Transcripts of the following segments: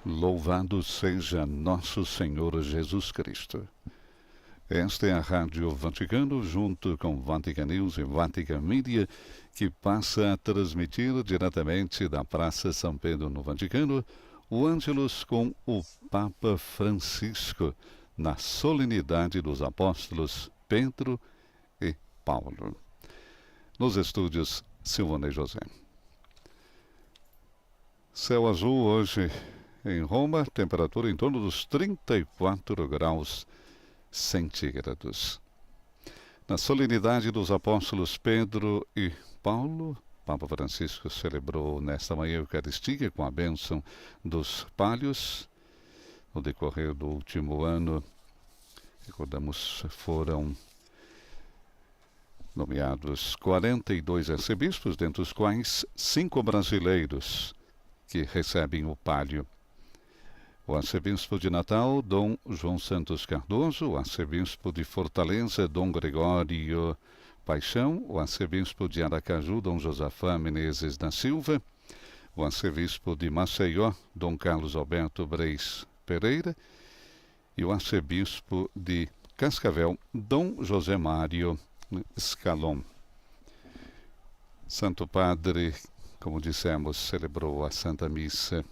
Louvado seja nosso Senhor Jesus Cristo. Esta é a Rádio Vaticano, junto com Vatican News e Vatican Media, que passa a transmitir diretamente da Praça São Pedro no Vaticano o Ângelus com o Papa Francisco, na solenidade dos apóstolos Pedro e Paulo. Nos estúdios, Silvana e José. Céu azul hoje em Roma, temperatura em torno dos 34 graus centígrados. Na solenidade dos apóstolos Pedro e Paulo, Papa Francisco celebrou nesta manhã a Eucaristia com a bênção dos palhos. No decorrer do último ano, recordamos, foram nomeados 42 arcebispos, dentre os quais 5 brasileiros que recebem o palio. O arcebispo de Natal, Dom João Santos Cardoso, o arcebispo de Fortaleza, Dom Gregório Paixão, o arcebispo de Aracaju, Dom Josafá Menezes da Silva, o arcebispo de Maceió, Dom Carlos Alberto Breis Pereira, e o arcebispo de Cascavel, Dom José Mário Scalon. Santo Padre, como dissemos, celebrou a Santa Missa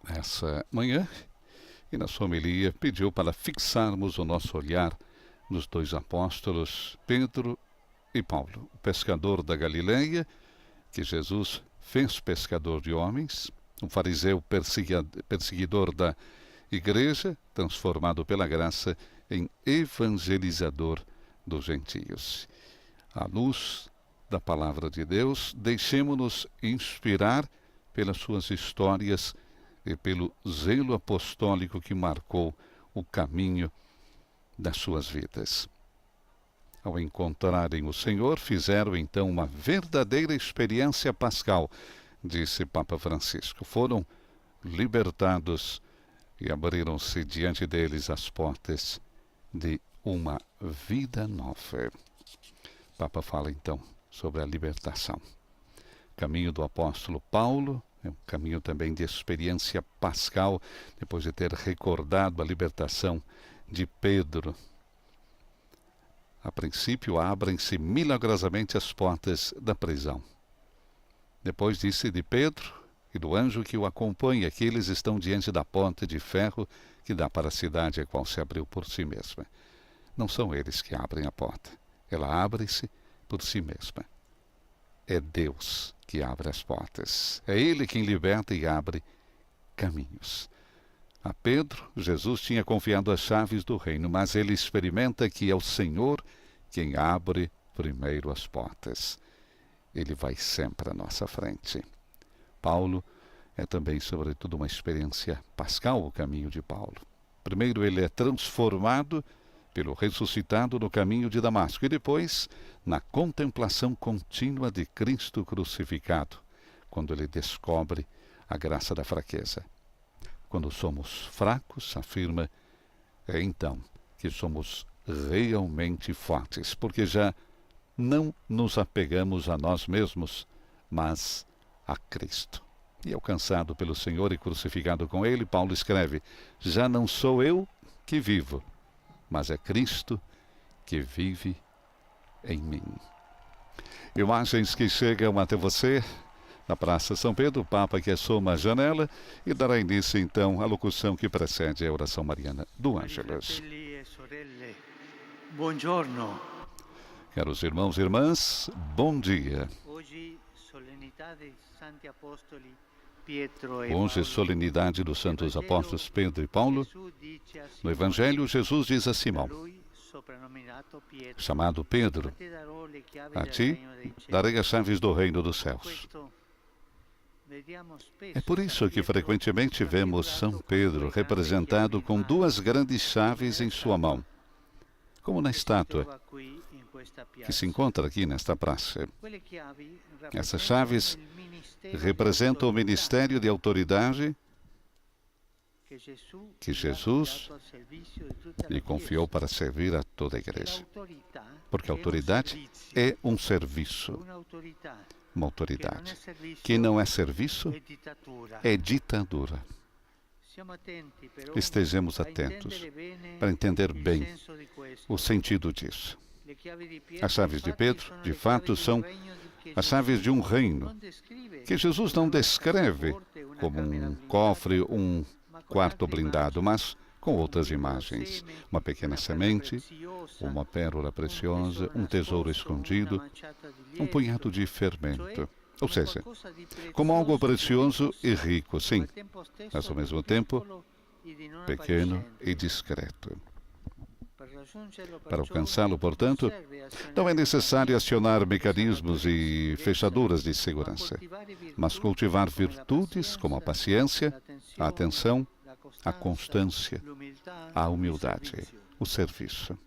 essa manhã e na sua homilia pediu para fixarmos o nosso olhar nos dois apóstolos, Pedro e Paulo, o pescador da Galileia, que Jesus fez pescador de homens, um fariseu perseguidor da igreja, transformado pela graça em evangelizador dos gentios. À luz da palavra de Deus, deixemo-nos inspirar pelas suas histórias e pelo zelo apostólico que marcou o caminho das suas vidas. Ao encontrarem o Senhor, fizeram então uma verdadeira experiência pascal, disse Papa Francisco. Foram libertados e abriram-se diante deles as portas de uma vida nova. O Papa fala então sobre a libertação. Caminho do apóstolo Paulo, é um caminho também de experiência pascal, depois de ter recordado a libertação de Pedro. A princípio, abrem-se milagrosamente as portas da prisão. Depois disse de Pedro e do anjo que o acompanha, que eles estão diante da porta de ferro que dá para a cidade, a qual se abriu por si mesma. Não são eles que abrem a porta, ela abre-se por si mesma. É Deus que abre as portas. É Ele quem liberta e abre caminhos. A Pedro, Jesus tinha confiado as chaves do reino, mas ele experimenta que é o Senhor quem abre primeiro as portas. Ele vai sempre à nossa frente. Paulo é também, sobretudo, uma experiência pascal, o caminho de Paulo. Primeiro ele é transformado pelo ressuscitado no caminho de Damasco, e depois na contemplação contínua de Cristo crucificado, quando ele descobre a graça da fraqueza. Quando somos fracos, afirma, é então que somos realmente fortes, porque já não nos apegamos a nós mesmos, mas a Cristo. E alcançado pelo Senhor e crucificado com Ele, Paulo escreve, já não sou eu que vivo, mas é Cristo que vive em mim. Imagens que chegam até você na Praça São Pedro, o Papa que assoma a janela e dará início então à locução que precede a oração mariana do Ângelus. Buongiorno. Caros irmãos e irmãs, bom dia. Hoje, solenidade dos Santos Apóstolos Pedro e Paulo. No Evangelho, Jesus diz a Simão, chamado Pedro, a ti darei as chaves do reino dos céus. É por isso que frequentemente vemos São Pedro representado com 2 grandes chaves em sua mão, como na estátua que se encontra aqui nesta praça. Essas chaves representam o ministério de autoridade que Jesus lhe confiou para servir a toda a igreja. Porque a autoridade é um serviço, uma autoridade. Que não é serviço, é ditadura. Estejamos atentos para entender bem o sentido disso. As chaves de Pedro, de fato, são as chaves de um reino que Jesus não descreve como um cofre, um quarto blindado, mas com outras imagens. Uma pequena semente, uma pérola preciosa, um tesouro escondido, um punhado de fermento. Ou seja, como algo precioso e rico, sim, mas ao mesmo tempo pequeno e discreto. Para alcançá-lo, portanto, não é necessário acionar mecanismos e fechaduras de segurança, mas cultivar virtudes como a paciência, a atenção, a constância, a humildade, o serviço.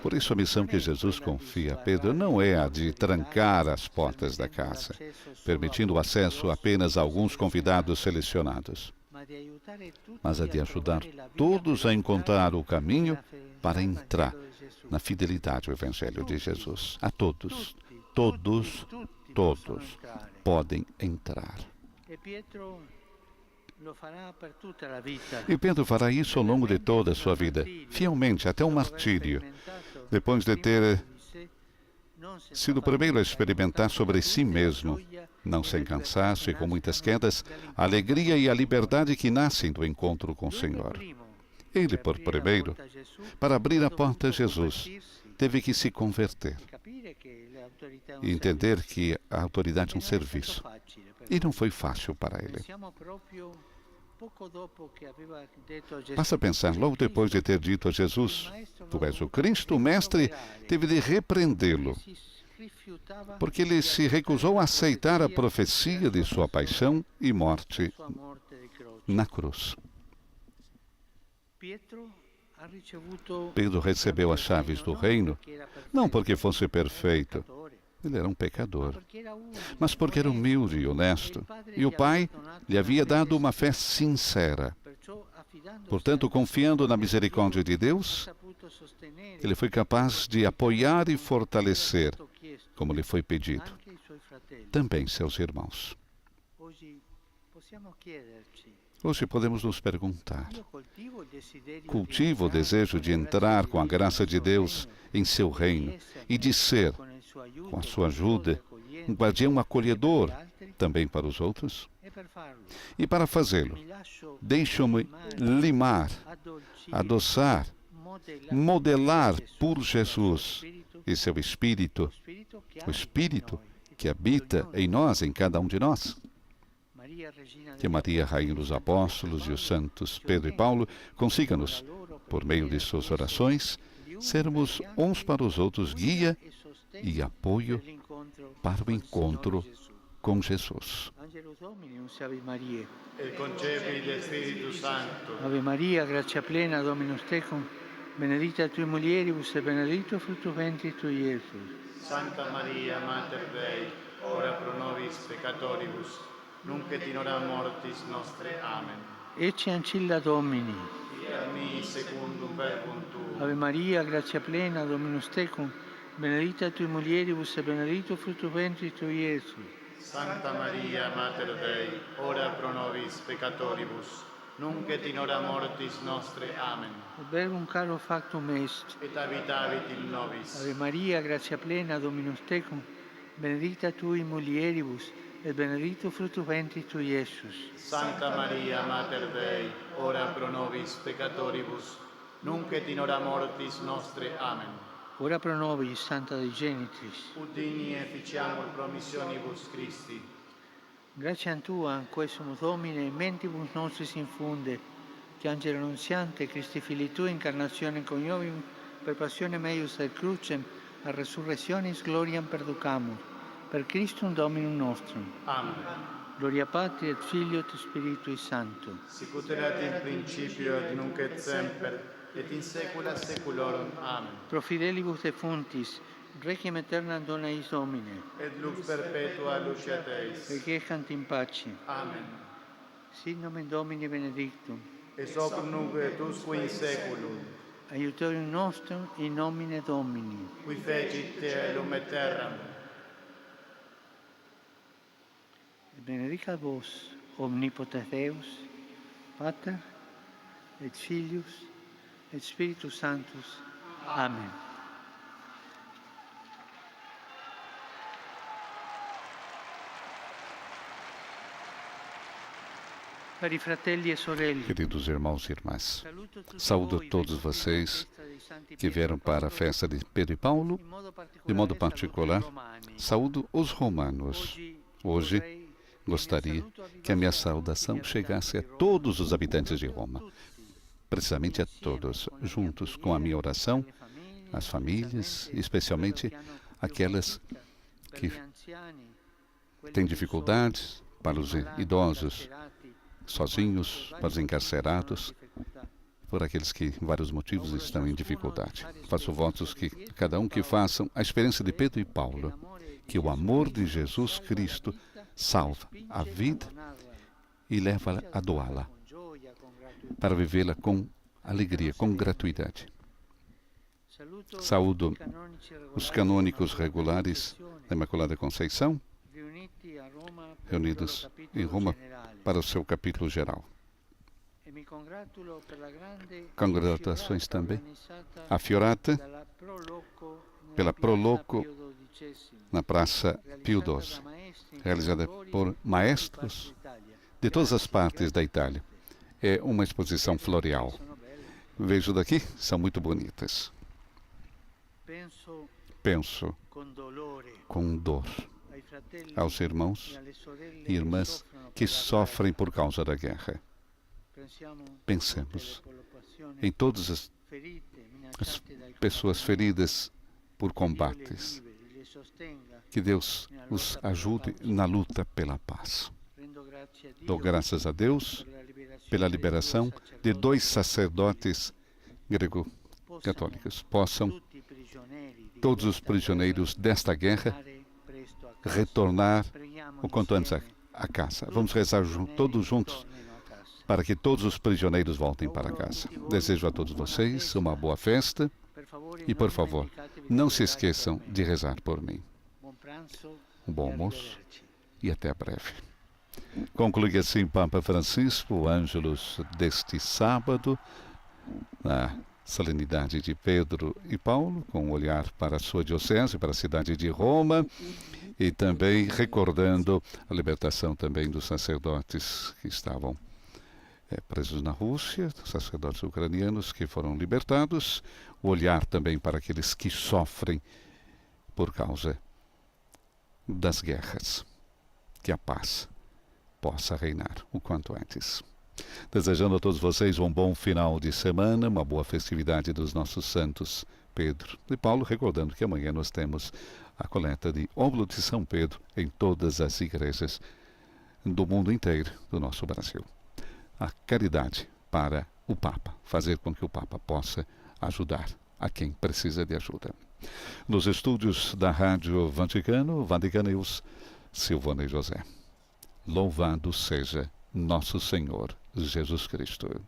Por isso, a missão que Jesus confia a Pedro não é a de trancar as portas da casa, permitindo o acesso apenas a alguns convidados selecionados, mas a de ajudar todos a encontrar o caminho para entrar na fidelidade ao Evangelho de Jesus. A todos, todos podem entrar. E Pedro fará isso ao longo de toda a sua vida, fielmente, até o martírio, depois de ter sido o primeiro a experimentar sobre si mesmo, não sem cansaço e com muitas quedas, a alegria e a liberdade que nascem do encontro com o Senhor. Ele, por primeiro, para abrir a porta a Jesus, teve que se converter e entender que a autoridade é um serviço. E não foi fácil para ele. Basta pensar, logo depois de ter dito a Jesus, tu és o Cristo, o Mestre teve de repreendê-lo, porque ele se recusou a aceitar a profecia de sua paixão e morte na cruz. Pedro recebeu as chaves do reino, não porque fosse perfeito, ele era um pecador, mas porque era humilde e honesto, e o Pai lhe havia dado uma fé sincera. Portanto, confiando na misericórdia de Deus, ele foi capaz de apoiar e fortalecer, como lhe foi pedido, também seus irmãos. Hoje podemos nos perguntar: cultivo o desejo de entrar com a graça de Deus em seu reino e de ser, com a sua ajuda, um guardião acolhedor também para os outros? E para fazê-lo, deixo-me limar, adoçar, modelar por Jesus e seu Espírito, o Espírito que habita em nós, em cada um de nós. Que Maria, Rainha dos Apóstolos, e os santos Pedro e Paulo consigam-nos, por meio de suas orações, sermos uns para os outros guia e apoio para o encontro com Jesus. Et concepit Spiritus Sancto. Ave Maria, gratia plena, Dominus tecum, benedicta tui mulieribus et benedictus fructus ventris tui, Iesus. Santa Maria, Mater Dei, ora pro nobis peccatoribus, nunc et in hora mortis nostre. Amen. Ecce ancilla Domini. Fiat mi secundum verbum tuum. Ave Maria, gratia plena, Dominus tecum, benedicta tui mulieribus et benedictus fructus ventris tui, Iesus. Santa Maria, Mater Dei, ora pro nobis peccatoribus, nunc et in hora mortis nostre. Amen. Verbum caro factum est. Et habitavit in nobis. Ave Maria, gratia plena, Dominus tecum, benedicta tui mulieribus et benedictus fructus ventris tui, Iesus. Santa Maria, Mater Dei, ora pro nobis peccatoribus, nunc et in hora mortis nostre. Amen. Ora pro nobis, Santa Dei Genitrix. Ut digni efficiamur promissionibus Christi. Gratiam Tua, quae sumus Domine, mentibus nostris infunde, che Angelo Annunziante, Christi Filii Tui, incarnationem coniovium, per passionem eius et crucem, a resurrectionis gloriam perducamur, per Christum Dominum nostrum. Amen. Gloria Patri et Filio et Spiritui Sancto. Sicut erat in principio et nunc et semper, et in saecula saeculorum. Amen. Pro fidelibus defuntis, requiem aeternam dona eis Domine, Et lux perpetua luceat eis. requiescant in pace. Amen. Sit nomen Domini benedictum, Et hoc nunc et usque in saeculum, aiutorium nostrum in nomine Domini. qui fecit caelum et terram. benedicat vos, omnipotens Deus, Pater, et Filius, et Spiritus Sanctus. Amen. Cari fratelli e sorelle, Queridos irmãos e irmãs, saúdo todos vocês que vieram para a festa de Pedro e Paulo. De modo particular, saúdo os romanos. Hoje, gostaria que a minha saudação chegasse a todos os habitantes de Roma, precisamente a todos, juntos com a minha oração, as famílias, especialmente aquelas que têm dificuldades, para os idosos, sozinhos, para os encarcerados, por aqueles que, por vários motivos, estão em dificuldade. Faço votos que cada um que façam a experiência de Pedro e Paulo, que o amor de Jesus Cristo salva a vida e leva-la a doá-la, para vivê-la com alegria, com gratuidade. Saúdo os canônicos regulares da Imaculada Conceição, reunidos em Roma para o seu capítulo geral. Congratulações também à Fiorata, pela Proloco, na Praça Pio XII, realizada por maestros de todas as partes da Itália. É uma exposição floreal. Vejo daqui, são muito bonitas. Penso com dor aos irmãos e irmãs que sofrem por causa da guerra. Pensemos em todas as pessoas feridas por combates. Que Deus os ajude na luta pela paz. Dou graças a Deus pela liberação de 2 sacerdotes grego-católicos. Possam todos os prisioneiros desta guerra retornar o quanto antes a casa. Vamos rezar todos juntos para que todos os prisioneiros voltem para casa. Desejo a todos vocês uma boa festa e, por favor, não se esqueçam de rezar por mim. Um bom almoço e até breve. Conclui assim Papa Francisco o Ângelus deste sábado, na solenidade de Pedro e Paulo, com um olhar para a sua diocese, para a cidade de Roma, e também recordando a libertação também dos sacerdotes que estavam presos na Rússia, sacerdotes ucranianos que foram libertados, o olhar também para aqueles que sofrem por causa das guerras. Que a paz possa reinar o quanto antes. Desejando a todos vocês um bom final de semana, uma boa festividade dos nossos santos Pedro e Paulo, recordando que amanhã nós temos a coleta de óbolo de São Pedro em todas as igrejas do mundo inteiro do nosso Brasil. A caridade para o Papa, fazer com que o Papa possa ajudar a quem precisa de ajuda. Nos estúdios da Rádio Vaticano, Vatican News, Silvana e José. Louvado seja nosso Senhor Jesus Cristo.